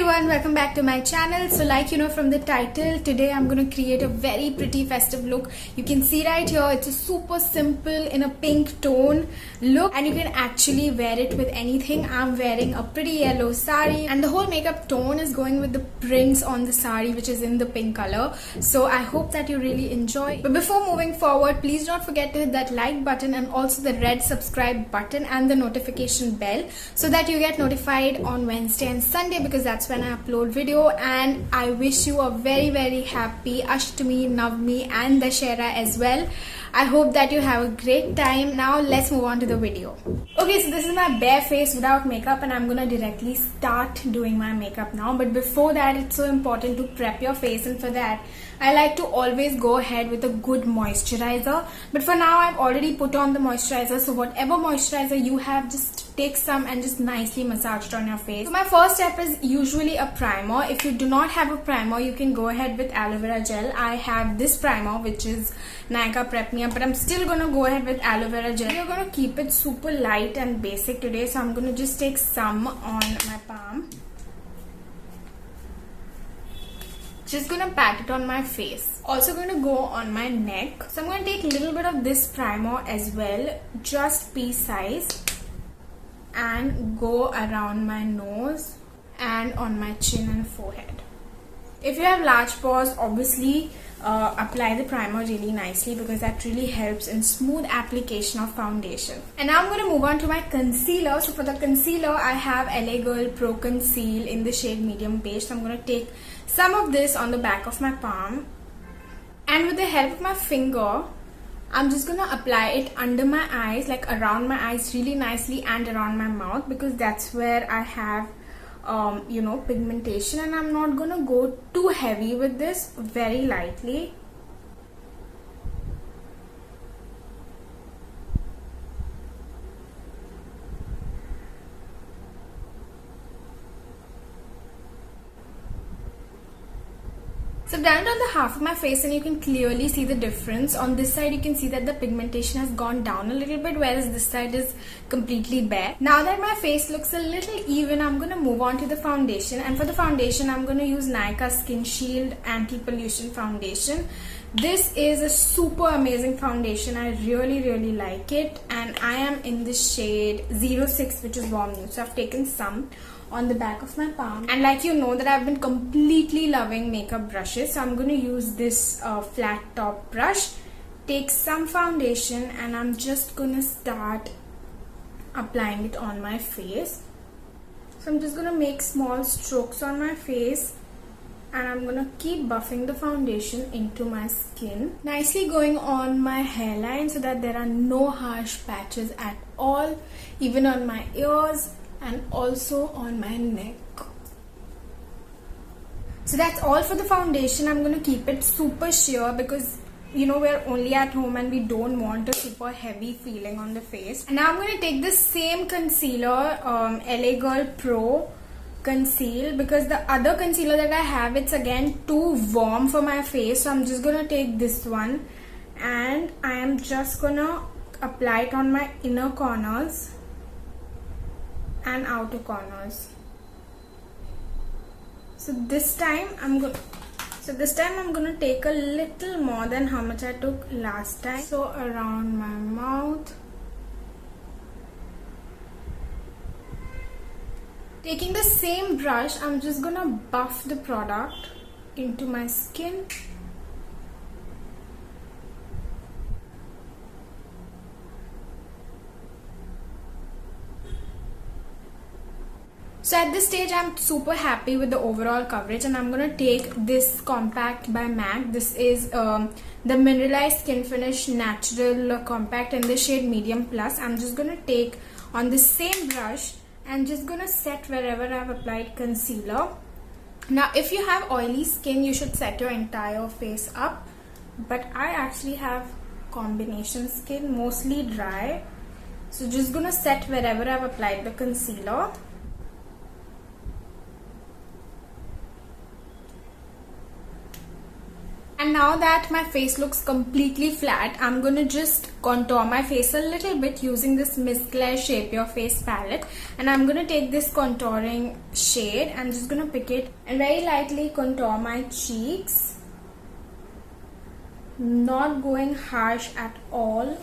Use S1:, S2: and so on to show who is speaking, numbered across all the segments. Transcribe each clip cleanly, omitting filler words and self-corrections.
S1: everyone, welcome back to my channel. So like you know from the title, today I'm going to create a very pretty festive look. You can see right here, it's a super simple in a pink tone look and you can actually wear it with anything. I'm wearing a pretty yellow sari and the whole makeup tone is going with the prints on the sari which is in the pink color. So I hope that you really enjoy. But before moving forward, please don't forget to hit that like button and also the red subscribe button and the notification bell so that you get notified on Wednesday and Sunday because that's when I upload video. And I wish you a very happy Ashtami, Navami and Dashera as well. I hope that you have a great time. Now let's move on to the video. Okay, so this is my bare face without makeup and I'm gonna directly start doing my makeup now. But before that, it's so important to prep your face, and for that I like to always go ahead with a good moisturizer. But for now I've already put on the moisturizer, so whatever moisturizer you have, just take some and just nicely massage it on your face. So my first step is usually a primer. If you do not have a primer, you can go ahead with aloe vera gel. I have this primer which is Nykaa Prep Me Up, but I'm still gonna go ahead with aloe vera gel. We're gonna keep it super light and basic today, so I'm gonna just take some on my palm. Just gonna pat it on my face. Also gonna go on my neck. So I'm gonna take a little bit of this primer as well, just pea size, and go around my nose and on my chin and forehead. If you have large pores, obviously apply the primer really nicely because that really helps in smooth application of foundation. And now I'm going to move on to my concealer. So for the concealer, I have LA Girl Pro Conceal in the shade medium beige. So I'm going to take some of this on the back of my palm, and with the help of my finger I'm just gonna apply it under my eyes, like around my eyes really nicely, and around my mouth because that's where I have pigmentation. And I'm not gonna go too heavy with this, very lightly. So I've done it on the half of my face and you can clearly see the difference. On this side you can see that the pigmentation has gone down a little bit, whereas this side is completely bare. Now that my face looks a little even, I'm going to move on to the foundation. And for the foundation, I'm going to use Nykaa Skin Shield Anti-Pollution Foundation. This is a super amazing foundation. I really like it, and I am in the shade 06, which is Warm Nude. So I've taken some on the back of my palm, and like you know that I've been completely loving makeup brushes, so I'm going to use this flat top brush, take some foundation, and I'm just going to start applying it on my face. So I'm just going to make small strokes on my face and I'm going to keep buffing the foundation into my skin, nicely going on my hairline so that there are no harsh patches at all, even on my ears and also on my neck. So that's all for the foundation. I'm going to keep it super sheer because we're only at home and we don't want a super heavy feeling on the face. And now I'm going to take the same concealer, LA Girl Pro Conceal, because the other concealer that I have, it's again too warm for my face. So I'm just going to take this one and I am just going to apply it on my inner corners and outer corners. So this time I'm going to take a little more than how much I took last time. So around my mouth, taking the same brush, I'm just gonna buff the product into my skin. So at this stage I'm super happy with the overall coverage, and I'm going to take this compact by MAC. This is the Mineralized Skin Finish Natural Compact in the shade Medium Plus. I'm just going to take on the same brush and just going to set wherever I've applied concealer. Now if you have oily skin, you should set your entire face up, but I actually have combination skin, mostly dry. So just going to set wherever I've applied the concealer. And now that my face looks completely flat, I'm gonna just contour my face a little bit using this Miss Claire Shape Your Face palette. And I'm gonna take this contouring shade. I'm just gonna pick it and very lightly contour my cheeks. Not going harsh at all.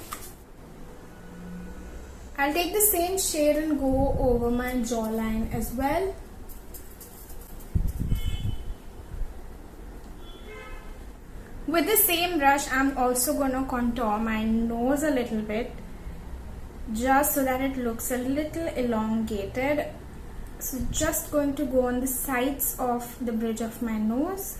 S1: I'll take the same shade and go over my jawline as well. With the same brush, I'm also gonna contour my nose a little bit, just so that it looks a little elongated. So just going to go on the sides of the bridge of my nose.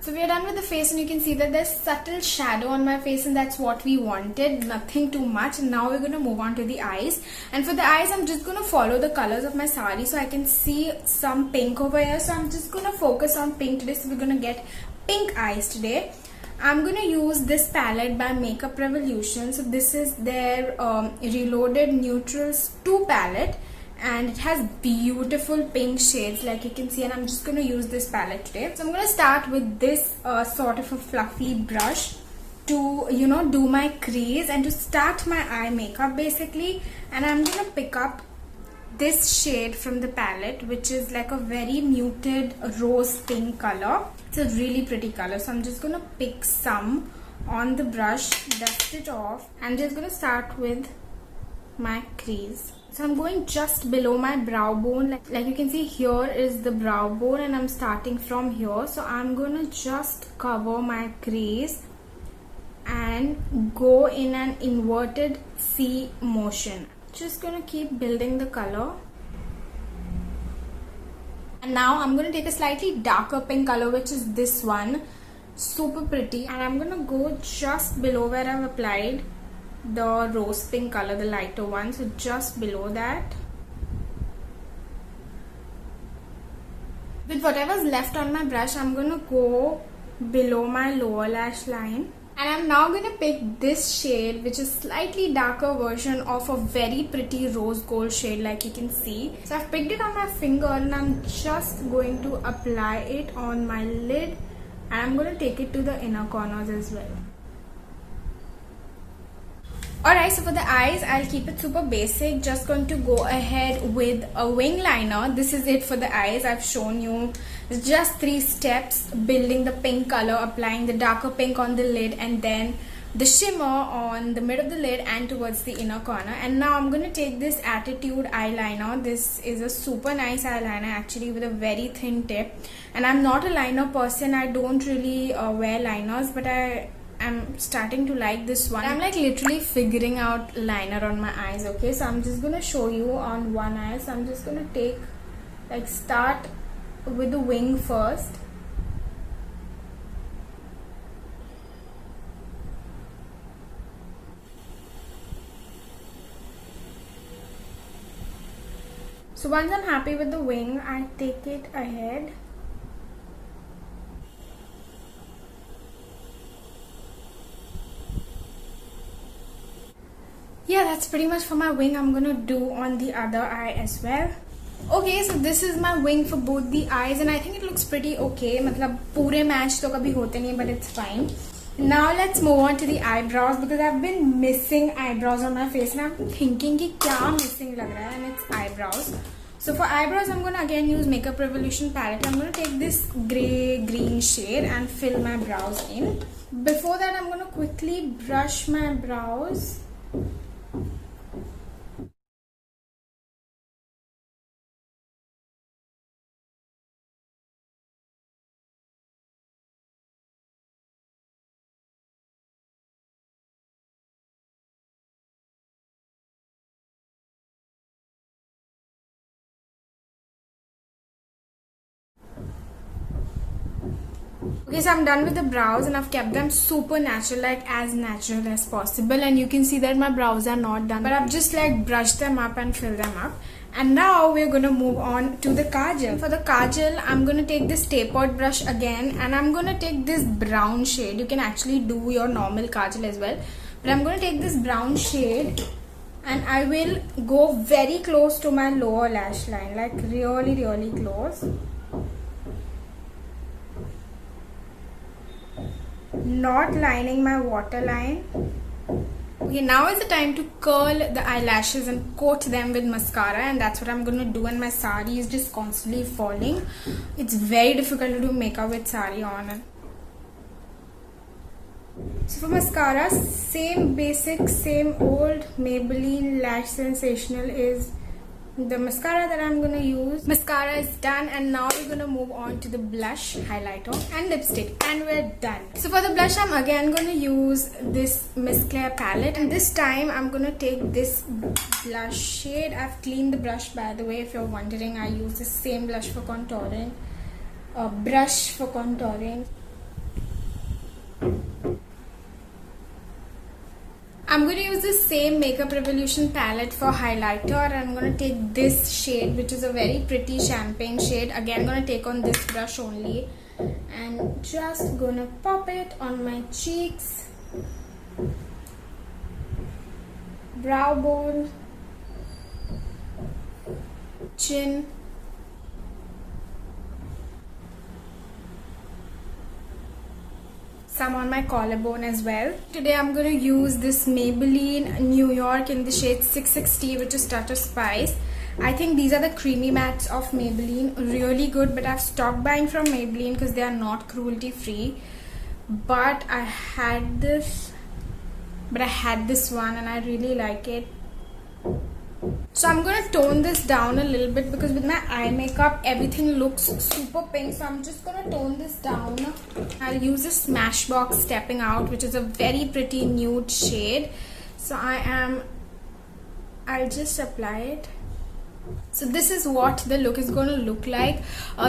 S1: So we are done with the face, and you can see that there's subtle shadow on my face, and that's what we wanted, nothing too much. And now we're going to move on to the eyes. And for the eyes, I'm just going to follow the colors of my sari, so I can see some pink over here. So I'm just going to focus on pink today. So we're going to get pink eyes today. I'm going to use this palette by Makeup Revolution. So this is their Reloaded Neutrals 2 palette. And it has beautiful pink shades like you can see, and I'm just going to use this palette today. So I'm going to start with this sort of a fluffy brush to do my crease and to start my eye makeup basically. And I'm going to pick up this shade from the palette, which is like a very muted rose pink color. It's a really pretty color. So I'm just going to pick some on the brush, dust it off, and just going to start with my crease. So I'm going just below my brow bone, like you can see here is the brow bone, and I'm starting from here. So I'm gonna just cover my crease and go in an inverted C motion. Just gonna keep building the color. And now I'm gonna take a slightly darker pink color, which is this one, super pretty, and I'm gonna go just below where I've applied the rose pink color, the lighter one. So just below that, with whatever's left on my brush, I'm gonna go below my lower lash line. And I'm now gonna pick this shade, which is slightly darker version of a very pretty rose gold shade like you can see. So I've picked it on my finger, and I'm just going to apply it on my lid, and I'm gonna take it to the inner corners as well. Alright, so for the eyes, I'll keep it super basic. Just going to go ahead with a wing liner. This is it for the eyes. I've shown you just 3 steps: building the pink color, applying the darker pink on the lid, and then the shimmer on the mid of the lid and towards the inner corner. And now I'm going to take this Attitude eyeliner. This is a super nice eyeliner actually, with a very thin tip. And I'm not a liner person. I don't really wear liners, but I'm starting to like this one. I'm like literally figuring out liner on my eyes. Okay, so I'm just gonna show you on one eye. So I'm just gonna take, start with the wing first. So once I'm happy with the wing, I take it ahead. Yeah, that's pretty much for my wing. I'm gonna do on the other eye as well. Okay, so this is my wing for both the eyes, and I think it looks pretty okay. मतलब पूरे match तो कभी होते नहीं, but it's fine. Now let's move on to the eyebrows, because I've been missing eyebrows on my face, and I'm thinking कि क्या missing लग रहा है, and it's eyebrows. So for eyebrows, I'm gonna again use Makeup Revolution palette. I'm gonna take this grey green shade and fill my brows in. Before that, I'm gonna quickly brush my brows. Okay, so I'm done with the brows, and I've kept them super natural, like as natural as possible. And you can see that my brows are not done, but I've just like brushed them up and filled them up. And now we're gonna move on to the kajal. For the kajal, I'm gonna take this tapered brush again, and I'm gonna take this brown shade. You can actually do your normal kajal as well, but I'm gonna take this brown shade, and I will go very close to my lower lash line, like really close. not lining my waterline. Okay, now is the time to curl the eyelashes and coat them with mascara, and that's what I'm gonna do. And my sari is just constantly falling. It's very difficult to do makeup with sari on. So for mascara, same basic, same old Maybelline Lash Sensational is the mascara that I'm gonna use. Mascara is done, and now we're gonna move on to the blush, highlighter and lipstick, and we're done. So for the blush, I'm again gonna use this Miss Claire palette, and this time I'm gonna take this blush shade. I've cleaned the brush, by the way, if you're wondering. I use the same blush for contouring, brush for contouring. I'm going to use the same Makeup Revolution palette for highlighter, and I'm going to take this shade, which is a very pretty champagne shade. Again, I'm going to take on this brush only and just going to pop it on my cheeks, brow bone, chin, some on my collarbone as well. Today I'm going to use this Maybelline New York in the shade 660, which is Touch of Spice. I think these are the creamy mattes of Maybelline. Really good, but I've stopped buying from Maybelline because they are not cruelty free. But I had this one and I really like it. So I'm going to tone this down a little bit because with my eye makeup everything looks super pink, so I'm just going to tone this down. I'll use this Smashbox Stepping Out, which is a very pretty nude shade. So I'll just apply it. So this is what the look is going to look like.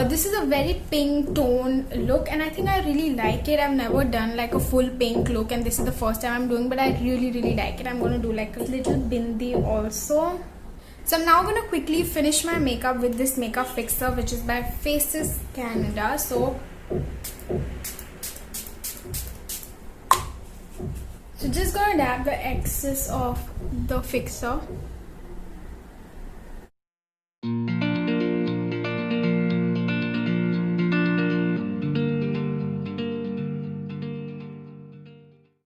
S1: This is a very pink tone look, and I think I really like it. I've never done like a full pink look, and this is the first time I'm doing, but I really like it. I'm going to do like a little bindi also. So I'm now going to quickly finish my makeup with this makeup fixer, which is by Faces Canada. So just going to dab the excess of the fixer.